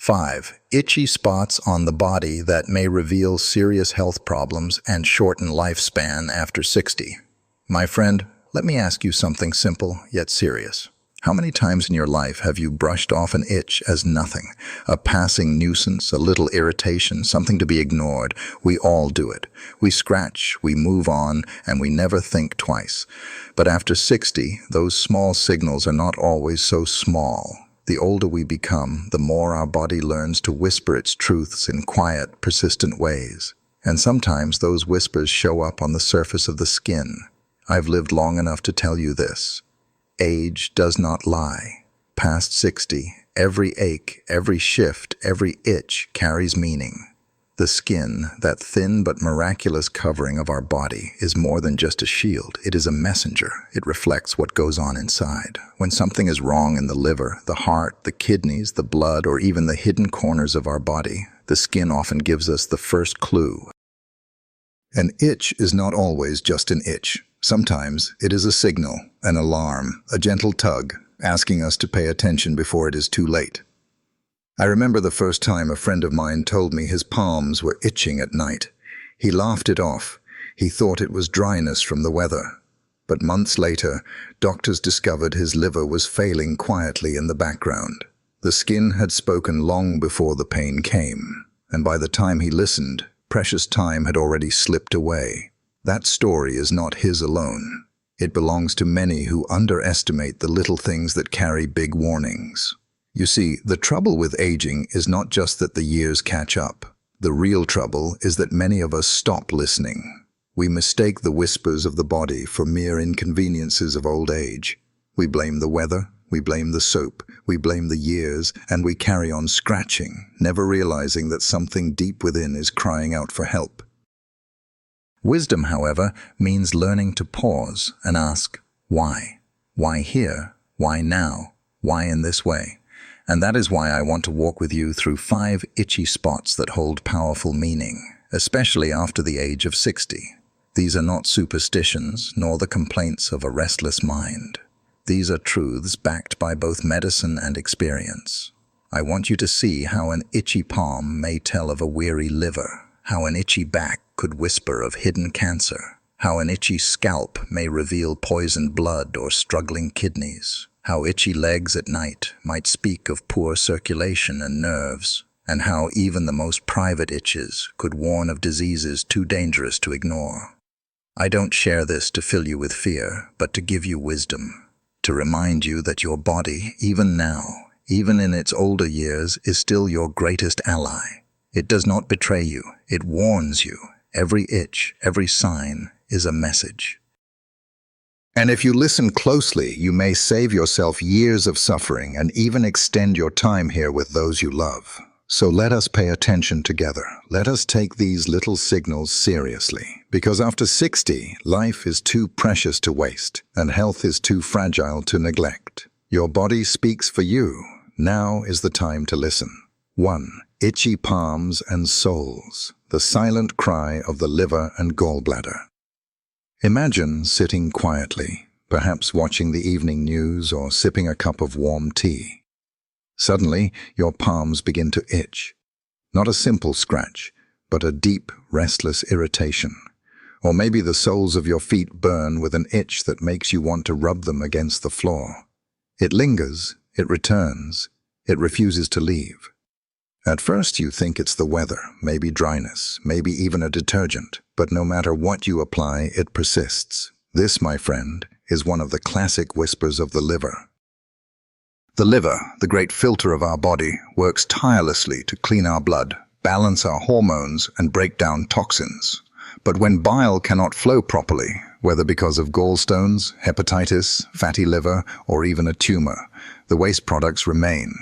5. Itchy spots on the body that may reveal serious health problems and shorten lifespan after 60. My friend, let me ask you something simple yet serious. How many times in your life have you brushed off an itch as nothing, a passing nuisance, a little irritation, something to be ignored? We all do it. We scratch, we move on, and we never think twice. But after 60, those small signals are not always so small. The older we become, the more our body learns to whisper its truths in quiet, persistent ways. And sometimes those whispers show up on the surface of the skin. I've lived long enough to tell you this. Age does not lie. Past 60, every ache, every shift, every itch carries meaning. The skin, that thin but miraculous covering of our body, is more than just a shield. It is a messenger. It reflects what goes on inside. When something is wrong in the liver, the heart, the kidneys, the blood, or even the hidden corners of our body, the skin often gives us the first clue. An itch is not always just an itch. Sometimes it is a signal, an alarm, a gentle tug, asking us to pay attention before it is too late. I remember the first time a friend of mine told me his palms were itching at night. He laughed it off. He thought it was dryness from the weather. But months later, doctors discovered his liver was failing quietly in the background. The skin had spoken long before the pain came, and by the time he listened, precious time had already slipped away. That story is not his alone. It belongs to many who underestimate the little things that carry big warnings. You see, the trouble with aging is not just that the years catch up. The real trouble is that many of us stop listening. We mistake the whispers of the body for mere inconveniences of old age. We blame the weather, we blame the soap, we blame the years, and we carry on scratching, never realizing that something deep within is crying out for help. Wisdom, however, means learning to pause and ask, why? Why here? Why now? Why in this way? And that is why I want to walk with you through 5 itchy spots that hold powerful meaning, especially after the age of 60. These are not superstitions, nor the complaints of a restless mind. These are truths backed by both medicine and experience. I want you to see how an itchy palm may tell of a weary liver, how an itchy back could whisper of hidden cancer, how an itchy scalp may reveal poisoned blood or struggling kidneys, how itchy legs at night might speak of poor circulation and nerves, and how even the most private itches could warn of diseases too dangerous to ignore. I don't share this to fill you with fear, but to give you wisdom, to remind you that your body, even now, even in its older years, is still your greatest ally. It does not betray you, it warns you. Every itch, every sign is a message. And if you listen closely, you may save yourself years of suffering and even extend your time here with those you love. So let us pay attention together. Let us take these little signals seriously, because after 60, life is too precious to waste, and health is too fragile to neglect. Your body speaks for you. Now is the time to listen. 1. Itchy palms and soles, the silent cry of the liver and gallbladder. Imagine sitting quietly, perhaps watching the evening news or sipping a cup of warm tea. Suddenly, your palms begin to itch. Not a simple scratch, but a deep, restless irritation. Or maybe the soles of your feet burn with an itch that makes you want to rub them against the floor. It lingers, it returns, it refuses to leave. At first you think it's the weather, maybe dryness, maybe even a detergent, but no matter what you apply, it persists. This, my friend, is one of the classic whispers of the liver. The liver, the great filter of our body, works tirelessly to clean our blood, balance our hormones, and break down toxins. But when bile cannot flow properly, whether because of gallstones, hepatitis, fatty liver, or even a tumor, the waste products remain.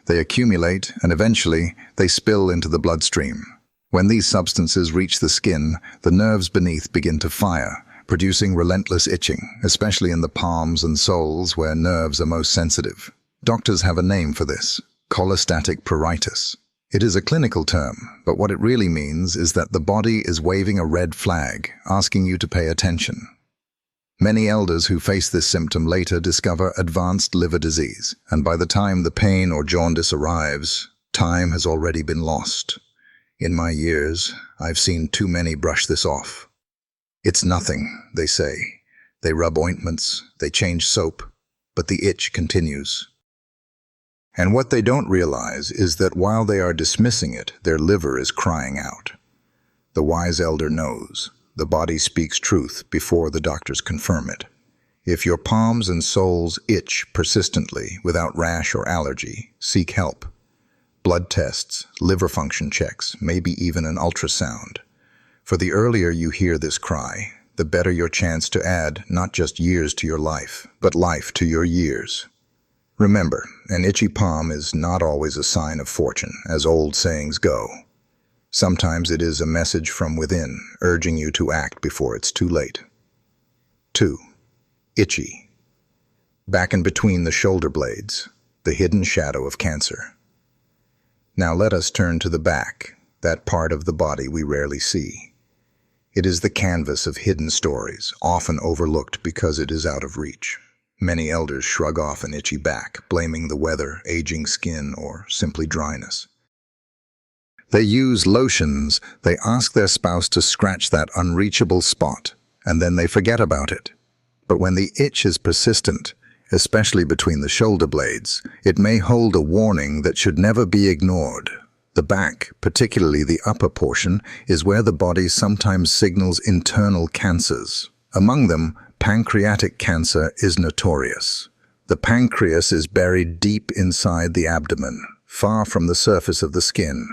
They accumulate, and eventually, they spill into the bloodstream. When these substances reach the skin, the nerves beneath begin to fire, producing relentless itching, especially in the palms and soles where nerves are most sensitive. Doctors have a name for this: cholestatic pruritus. It is a clinical term, but what it really means is that the body is waving a red flag, asking you to pay attention. Many elders who face this symptom later discover advanced liver disease, and by the time the pain or jaundice arrives, Time has already been lost. In my years, I've seen too many brush this off. It's nothing, they say. They rub ointments, they change soap, but the itch continues. And what they don't realize is that while they are dismissing it, their liver is crying out. The wise elder knows. The body speaks truth before the doctors confirm it. If your palms and soles itch persistently without rash or allergy, seek help. Blood tests, liver function checks, maybe even an ultrasound. For the earlier you hear this cry, the better your chance to add not just years to your life, but life to your years. Remember, an itchy palm is not always a sign of fortune, as old sayings go. Sometimes it is a message from within, urging you to act before it's too late. 2. Itchy. Back and between the shoulder blades, the hidden shadow of cancer. Now let us turn to the back, that part of the body we rarely see. It is the canvas of hidden stories, often overlooked because it is out of reach. Many elders shrug off an itchy back, blaming the weather, aging skin, or simply dryness. They use lotions, they ask their spouse to scratch that unreachable spot, and then they forget about it. But when the itch is persistent, especially between the shoulder blades, it may hold a warning that should never be ignored. The back, particularly the upper portion, is where the body sometimes signals internal cancers. Among them, pancreatic cancer is notorious. The pancreas is buried deep inside the abdomen, far from the surface of the skin.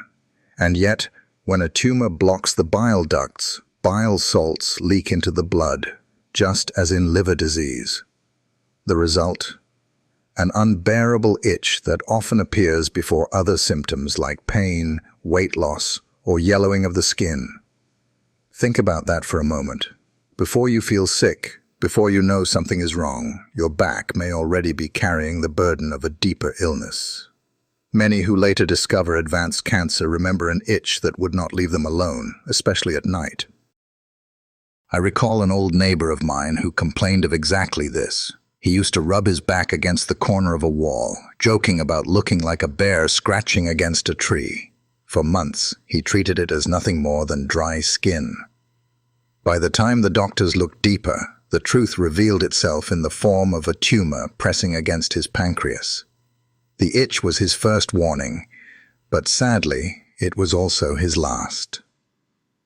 And yet, when a tumor blocks the bile ducts, bile salts leak into the blood, just as in liver disease. The result? An unbearable itch that often appears before other symptoms like pain, weight loss, or yellowing of the skin. Think about that for a moment. Before you feel sick, before you know something is wrong, your back may already be carrying the burden of a deeper illness. Many who later discover advanced cancer remember an itch that would not leave them alone, especially at night. I recall an old neighbor of mine who complained of exactly this. He used to rub his back against the corner of a wall, joking about looking like a bear scratching against a tree. For months, he treated it as nothing more than dry skin. By the time the doctors looked deeper, the truth revealed itself in the form of a tumor pressing against his pancreas. The itch was his first warning, but sadly, it was also his last.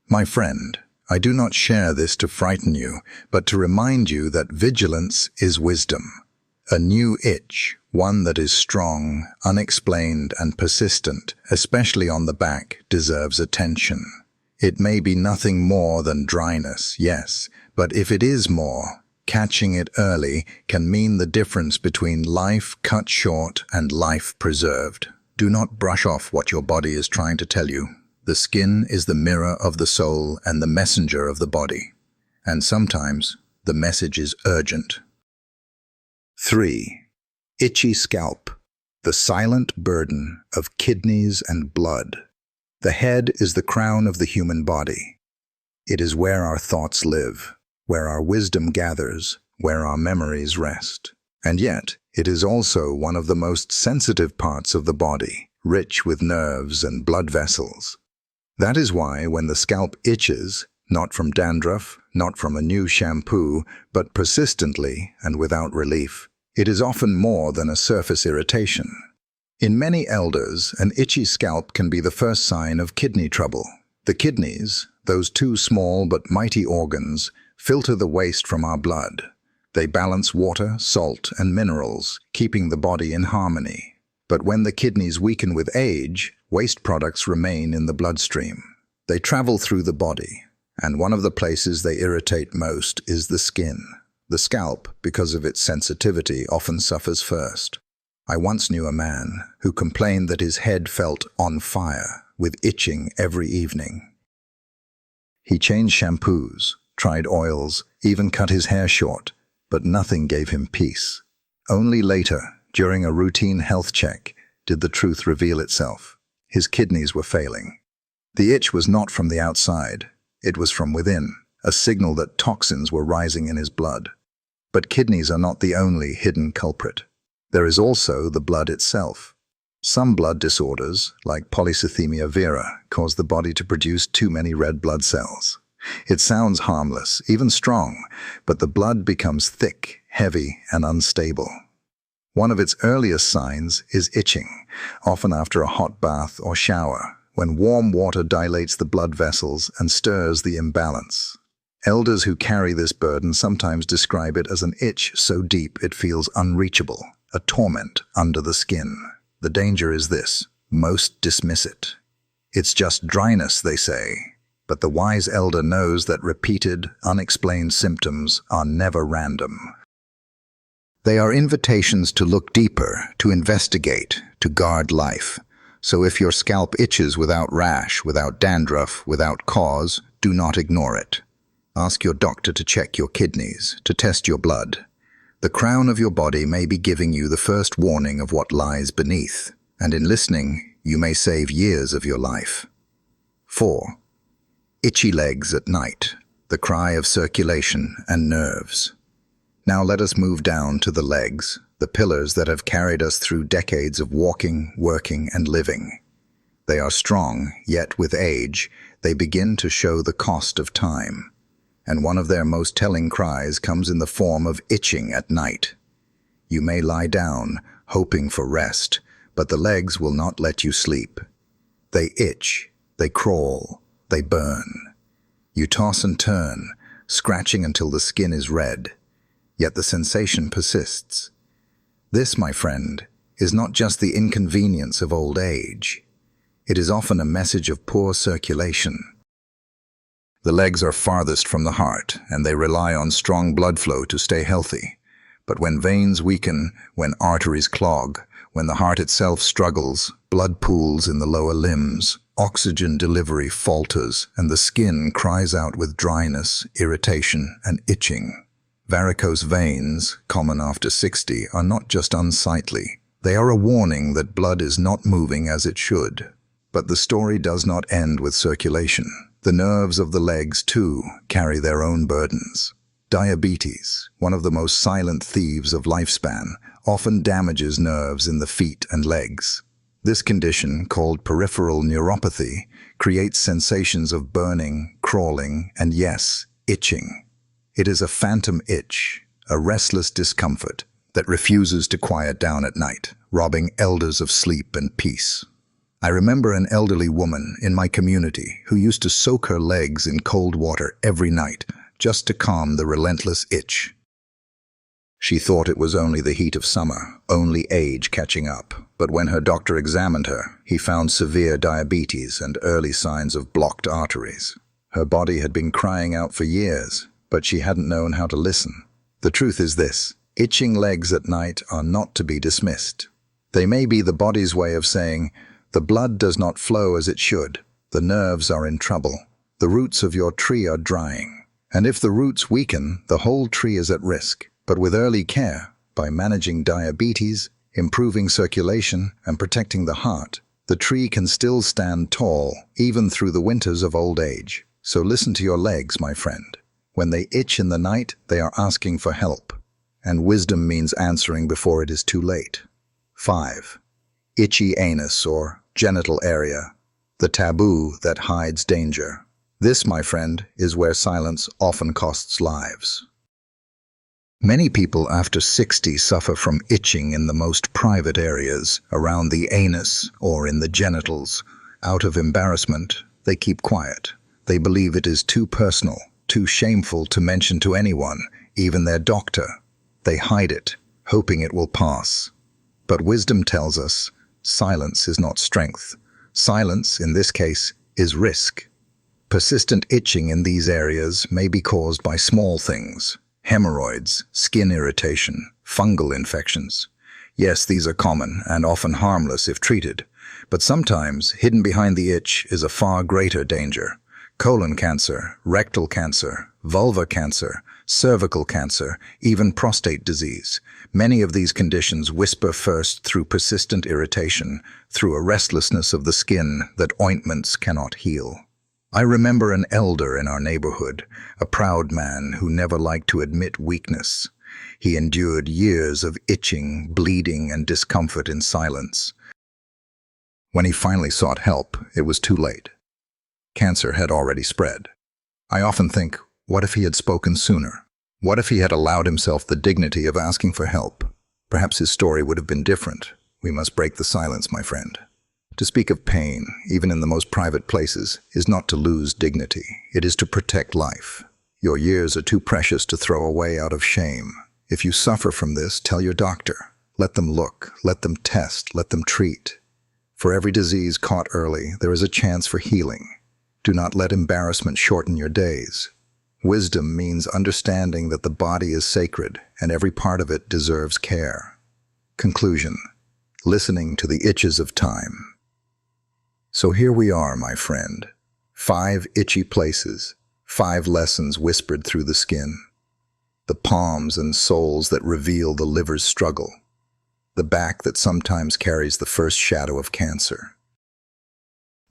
My friend, I do not share this to frighten you, but to remind you that vigilance is wisdom. A new itch, one that is strong, unexplained, and persistent, especially on the back, deserves attention. It may be nothing more than dryness, yes, but if it is more, catching it early can mean the difference between life cut short and life preserved. Do not brush off what your body is trying to tell you. The skin is the mirror of the soul and the messenger of the body. And sometimes the message is urgent. 3. Itchy scalp. The silent burden of kidneys and blood. The head is the crown of the human body. It is where our thoughts live, where our wisdom gathers, where our memories rest. And yet, it is also one of the most sensitive parts of the body, rich with nerves and blood vessels. That is why when the scalp itches, not from dandruff, not from a new shampoo, but persistently and without relief, it is often more than a surface irritation. In many elders, an itchy scalp can be the first sign of kidney trouble. The kidneys, those two small but mighty organs, filter the waste from our blood. They balance water, salt, and minerals, keeping the body in harmony. But when the kidneys weaken with age, waste products remain in the bloodstream. They travel through the body, and one of the places they irritate most is the skin. The scalp, because of its sensitivity, often suffers first. I once knew a man who complained that his head felt on fire, with itching every evening. He changed shampoos, tried oils, even cut his hair short, but nothing gave him peace. Only later, during a routine health check, did the truth reveal itself. His kidneys were failing. The itch was not from the outside, it was from within, a signal that toxins were rising in his blood. But kidneys are not the only hidden culprit. There is also the blood itself. Some blood disorders, like polycythemia vera, cause the body to produce too many red blood cells. It sounds harmless, even strong, but the blood becomes thick, heavy, and unstable. One of its earliest signs is itching, often after a hot bath or shower, when warm water dilates the blood vessels and stirs the imbalance. Elders who carry this burden sometimes describe it as an itch so deep it feels unreachable, a torment under the skin. The danger is this: most dismiss it. It's just dryness, they say, but the wise elder knows that repeated, unexplained symptoms are never random. They are invitations to look deeper, to investigate, to guard life. So if your scalp itches without rash, without dandruff, without cause, do not ignore it. Ask your doctor to check your kidneys, to test your blood. The crown of your body may be giving you the first warning of what lies beneath, and in listening, you may save years of your life. 4. Itchy legs at night, the cry of circulation and nerves. Now let us move down to the legs, the pillars that have carried us through decades of walking, working, and living. They are strong, yet with age, they begin to show the cost of time. And one of their most telling cries comes in the form of itching at night. You may lie down, hoping for rest, but the legs will not let you sleep. They itch, they crawl, they burn. You toss and turn, scratching until the skin is red. Yet the sensation persists. This, my friend, is not just the inconvenience of old age. It is often a message of poor circulation. The legs are farthest from the heart, and they rely on strong blood flow to stay healthy. But when veins weaken, when arteries clog, when the heart itself struggles, blood pools in the lower limbs, oxygen delivery falters, and the skin cries out with dryness, irritation, and itching. Varicose veins, common after 60, are not just unsightly. They are a warning that blood is not moving as it should. But the story does not end with circulation. The nerves of the legs, too, carry their own burdens. Diabetes, one of the most silent thieves of lifespan, often damages nerves in the feet and legs. This condition, called peripheral neuropathy, creates sensations of burning, crawling, and yes, itching. It is a phantom itch, a restless discomfort that refuses to quiet down at night, robbing elders of sleep and peace. I remember an elderly woman in my community who used to soak her legs in cold water every night just to calm the relentless itch. She thought it was only the heat of summer, only age catching up, but when her doctor examined her, he found severe diabetes and early signs of blocked arteries. Her body had been crying out for years, but she hadn't known how to listen. The truth is this: itching legs at night are not to be dismissed. They may be the body's way of saying, the blood does not flow as it should, the nerves are in trouble, the roots of your tree are drying. And if the roots weaken, the whole tree is at risk. But with early care, by managing diabetes, improving circulation, and protecting the heart, the tree can still stand tall, even through the winters of old age. So listen to your legs, my friend. When they itch in the night, they are asking for help, and wisdom means answering before it is too late. 5. Itchy anus or genital area, the taboo that hides danger. This, my friend, is where silence often costs lives. Many people after 60 suffer from itching in the most private areas, around the anus or in the genitals. Out of embarrassment, they keep quiet. They believe it is too personal, too shameful to mention to anyone, even their doctor. They hide it, hoping it will pass. But wisdom tells us, silence is not strength. Silence, in this case, is risk. Persistent itching in these areas may be caused by small things: hemorrhoids, skin irritation, fungal infections. Yes, these are common and often harmless if treated, but sometimes hidden behind the itch is a far greater danger. Colon cancer, rectal cancer, vulvar cancer, cervical cancer, even prostate disease. Many of these conditions whisper first through persistent irritation, through a restlessness of the skin that ointments cannot heal. I remember an elder in our neighborhood, a proud man who never liked to admit weakness. He endured years of itching, bleeding, and discomfort in silence. When he finally sought help, it was too late. Cancer had already spread. I often think, what if he had spoken sooner? What if he had allowed himself the dignity of asking for help? Perhaps his story would have been different. We must break the silence, my friend. To speak of pain, even in the most private places, is not to lose dignity. It is to protect life. Your years are too precious to throw away out of shame. If you suffer from this, tell your doctor. Let them look, let them test, let them treat. For every disease caught early, there is a chance for healing. Do not let embarrassment shorten your days. Wisdom means understanding that the body is sacred and every part of it deserves care. Conclusion: listening to the itches of time. So here we are, my friend. 5 itchy places, 5 lessons whispered through the skin. The palms and soles that reveal the liver's struggle. The back that sometimes carries the first shadow of cancer.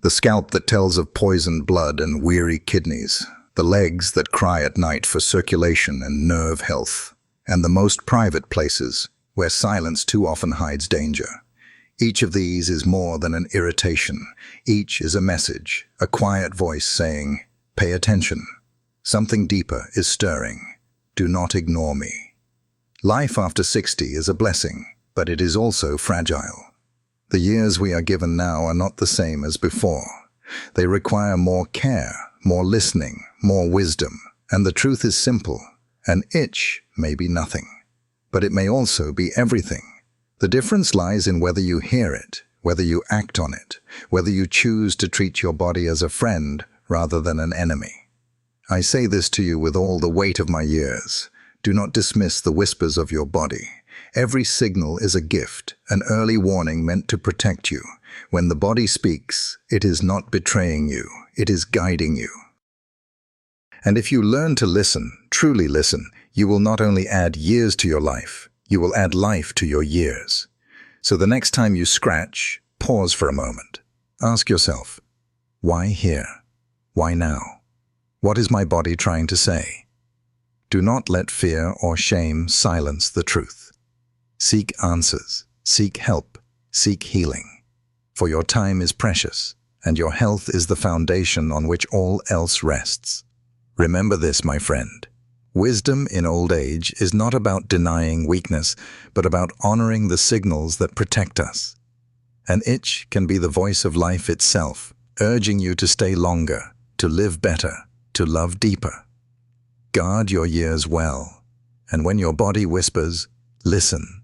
The scalp that tells of poisoned blood and weary kidneys. The legs that cry at night for circulation and nerve health. And the most private places, where silence too often hides danger. Each of these is more than an irritation. Each is a message, a quiet voice saying, "Pay attention. Something deeper is stirring. Do not ignore me." Life after 60 is a blessing, but it is also fragile. The years we are given now are not the same as before. They require more care, more listening, more wisdom. And the truth is simple. An itch may be nothing, but it may also be everything. The difference lies in whether you hear it, whether you act on it, whether you choose to treat your body as a friend rather than an enemy. I say this to you with all the weight of my years. Do not dismiss the whispers of your body. Every signal is a gift, an early warning meant to protect you. When the body speaks, it is not betraying you, it is guiding you. And if you learn to listen, truly listen, you will not only add years to your life, you will add life to your years. So the next time you scratch, pause for a moment. Ask yourself, why here? Why now? What is my body trying to say? Do not let fear or shame silence the truth. Seek answers, seek help, seek healing. For your time is precious, and your health is the foundation on which all else rests. Remember this, my friend. Wisdom in old age is not about denying weakness, but about honoring the signals that protect us. An itch can be the voice of life itself, urging you to stay longer, to live better, to love deeper. Guard your years well, and when your body whispers, listen.